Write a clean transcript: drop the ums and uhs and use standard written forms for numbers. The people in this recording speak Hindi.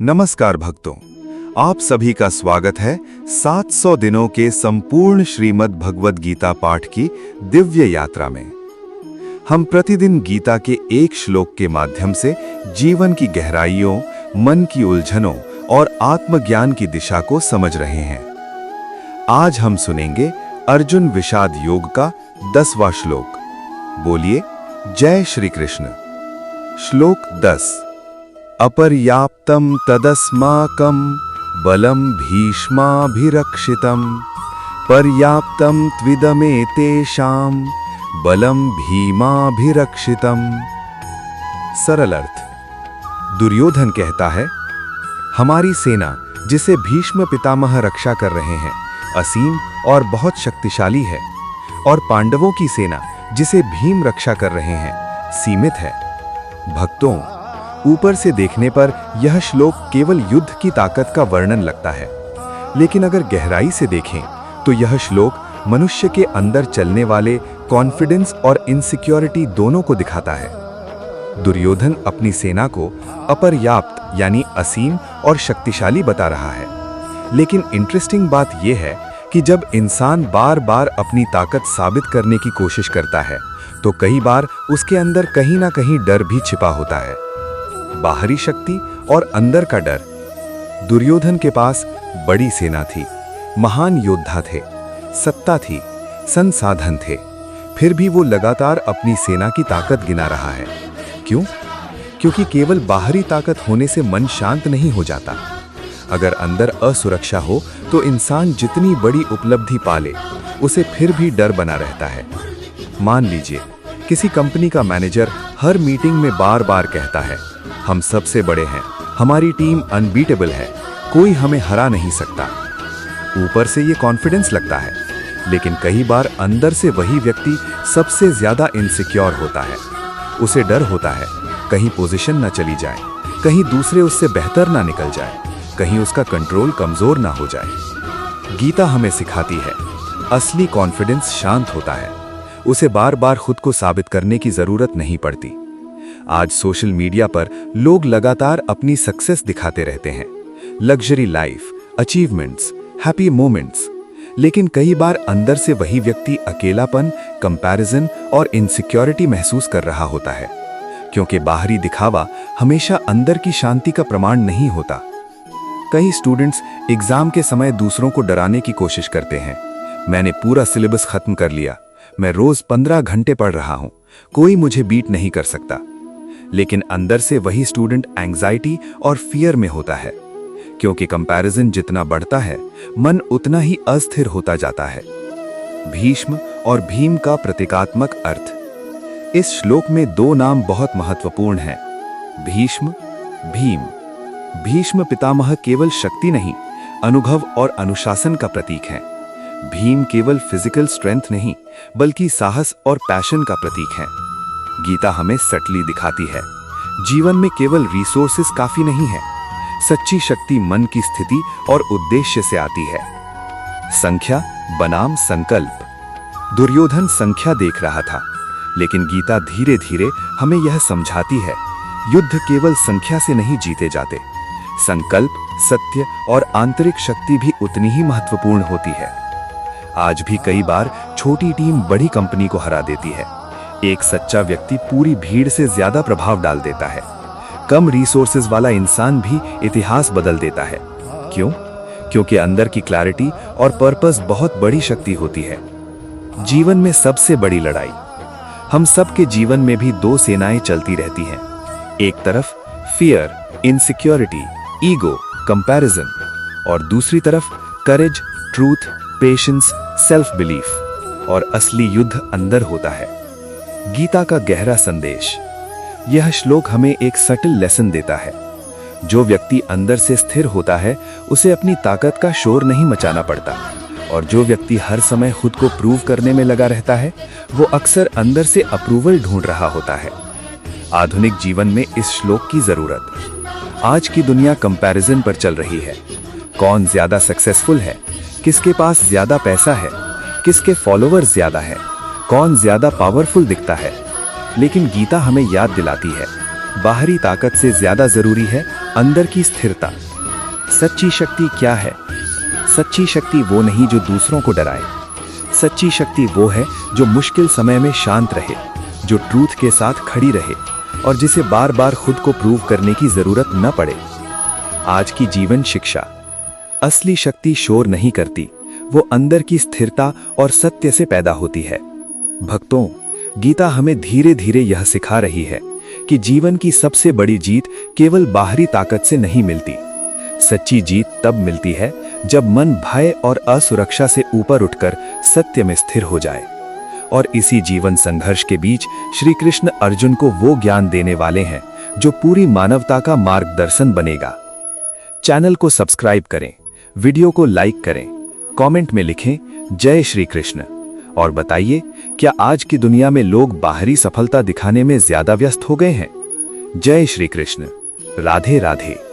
नमस्कार भक्तों, आप सभी का स्वागत है 700 दिनों के संपूर्ण श्रीमद् भगवद गीता पाठ की दिव्य यात्रा में। हम प्रतिदिन गीता के एक श्लोक के माध्यम से जीवन की गहराइयों, मन की उलझनों और आत्मज्ञान की दिशा को समझ रहे हैं। आज हम सुनेंगे अर्जुन विषाद योग का 10वां श्लोक। बोलिए जय श्री कृष्ण। श्लोक 10। अपर्याप्तं तदस्माकं बलं भीष्माभिरक्षितं पर्याप्तं त्विदमेतेषां बलं भीमाभिरक्षितं। सरल अर्थ। दुर्योधन कहता है, हमारी सेना जिसे भीष्म पितामह रक्षा कर रहे हैं असीम और बहुत शक्तिशाली है, और पांडवों की सेना जिसे भीम रक्षा कर रहे हैं सीमित है। भक्तों, ऊपर से देखने पर यह श्लोक केवल युद्ध की ताकत का वर्णन लगता है, लेकिन अगर गहराई से देखें तो यह श्लोक मनुष्य के अंदर चलने वाले कॉन्फिडेंस और इनसिक्योरिटी दोनों को दिखाता है। दुर्योधन अपनी सेना को अपर्याप्त यानी असीम और शक्तिशाली बता रहा है, लेकिन इंटरेस्टिंग बात यह है कि जब इंसान बार बार अपनी ताकत साबित करने की कोशिश करता है तो कई बार उसके अंदर कहीं ना कहीं डर भी छिपा होता है। बाहरी शक्ति और अंदर का डर। दुर्योधन के पास बड़ी सेना थी, महान योद्धा थे, सत्ता थी, संसाधन थे, फिर भी वो लगातार अपनी सेना की ताकत गिना रहा है। क्यों? क्योंकि केवल बाहरी ताकत होने से मन शांत नहीं हो जाता। अगर अंदर असुरक्षा हो तो इंसान जितनी बड़ी उपलब्धि पाले उसे फिर भी डर बना रहता है। मान लीजिए किसी कंपनी का मैनेजर हर मीटिंग में बार बार कहता है, हम सबसे बड़े हैं, हमारी टीम अनबीटेबल है, कोई हमें हरा नहीं सकता। ऊपर से ये कॉन्फिडेंस लगता है, लेकिन कई बार अंदर से वही व्यक्ति सबसे ज्यादा इनसिक्योर होता है। उसे डर होता है कहीं पोजीशन न चली जाए, कहीं दूसरे उससे बेहतर ना निकल जाए, कहीं उसका कंट्रोल कमजोर ना हो जाए। गीता हमें सिखाती है, असली कॉन्फिडेंस शांत होता है, उसे बार बार खुद को साबित करने की जरूरत नहीं पड़ती। आज सोशल मीडिया पर लोग लगातार अपनी सक्सेस दिखाते रहते हैं, luxury life, achievements, happy moments, लेकिन कई बार अंदर से वही व्यक्ति अकेलापन, कंपैरिजन और इनसिक्योरिटी महसूस कर रहा होता है, क्योंकि बाहरी दिखावा हमेशा अंदर की शांति का प्रमाण नहीं होता। कई स्टूडेंट्स एग्जाम के समय दूसरों को डराने की कोशिश करते हैं। मैंने पूरा सिलेबस खत्म कर लिया, मैं रोज 15 घंटे पढ़ रहा हूं, कोई मुझे बीट नहीं कर सकता। लेकिन अंदर से वही स्टूडेंट एंजाइटी और फियर में होता है, क्योंकि कंपैरिजन जितना बढ़ता है मन उतना ही अस्थिर होता जाता है। भीष्म और भीम का प्रतीकात्मक अर्थ। इस श्लोक में दो नाम बहुत महत्वपूर्ण हैं, भीष्म, भीम। भीष्म पितामह केवल शक्ति नहीं, अनुभव और अनुशासन का प्रतीक है। भीम केवल फिजिकल स्ट्रेंथ नहीं, बल्कि साहस और पैशन का प्रतीक है। गीता हमें सटली दिखाती है, जीवन में केवल रिसोर्सेस काफी नहीं है, सच्ची शक्ति मन की स्थिति और उद्देश्य से आती है। संख्या बनाम संकल्प। दुर्योधन संख्या देख रहा था, लेकिन गीता धीरे धीरे हमें यह समझाती है, युद्ध केवल संख्या से नहीं जीते जाते, संकल्प, सत्य और आंतरिक शक्ति भी उतनी ही महत्वपूर्ण होती है। आज भी कई बार छोटी टीम बड़ी कंपनी को हरा देती है। एक सच्चा व्यक्ति पूरी भीड़ से ज्यादा प्रभाव डाल देता है। कम रिसोर्सेज वाला इंसान भी इतिहास बदल देता है। क्यों? क्योंकि अंदर की क्लैरिटी और पर्पस बहुत बड़ी शक्ति होती है। जीवन में सबसे बड़ी लड़ाई। हम सबके जीवन में भी दो सेनाएं चलती रहती हैं। एक तरफ फियर, इनसिक्योरिटी, ईगो, कंपैरिजन, और दूसरी तरफ करेज, ट्रूथ, पेशेंस, सेल्फ बिलीफ। और असली युद्ध अंदर होता है। गीता का गहरा संदेश। यह श्लोक हमें एक सटल लेसन देता है। जो व्यक्ति अंदर से स्थिर होता है उसे अपनी ताकत का शोर नहीं मचाना पड़ता, और जो व्यक्ति हर समय खुद को प्रूव करने में लगा रहता है वो अक्सर अंदर से अप्रूवल ढूंढ रहा होता है। आधुनिक जीवन में इस श्लोक की जरूरत। आज की दुनिया कंपैरिजन पर चल रही है। कौन ज्यादा सक्सेसफुल है, किसके पास ज्यादा पैसा है, किसके फॉलोअर्स ज्यादा है, कौन ज्यादा पावरफुल दिखता है। लेकिन गीता हमें याद दिलाती है, बाहरी ताकत से ज्यादा जरूरी है अंदर की स्थिरता। सच्ची शक्ति क्या है? सच्ची शक्ति वो नहीं जो दूसरों को डराए। सच्ची शक्ति वो है जो मुश्किल समय में शांत रहे, जो ट्रूथ के साथ खड़ी रहे और जिसे बार बार खुद को प्रूव करने की जरूरत न पड़े। आज की जीवन शिक्षा। असली शक्ति शोर नहीं करती, वो अंदर की स्थिरता और सत्य से पैदा होती है। भक्तों, गीता हमें धीरे धीरे यह सिखा रही है कि जीवन की सबसे बड़ी जीत केवल बाहरी ताकत से नहीं मिलती। सच्ची जीत तब मिलती है जब मन भय और असुरक्षा से ऊपर उठकर सत्य में स्थिर हो जाए। और इसी जीवन संघर्ष के बीच श्री कृष्ण अर्जुन को वो ज्ञान देने वाले हैं जो पूरी मानवता का मार्गदर्शन बनेगा। चैनल को सब्सक्राइब करें, वीडियो को लाइक करें, कमेंट में लिखें जय श्री कृष्ण और बताइए, क्या आज की दुनिया में लोग बाहरी सफलता दिखाने में ज्यादा व्यस्त हो गए हैं? जय श्री कृष्ण। राधे राधे।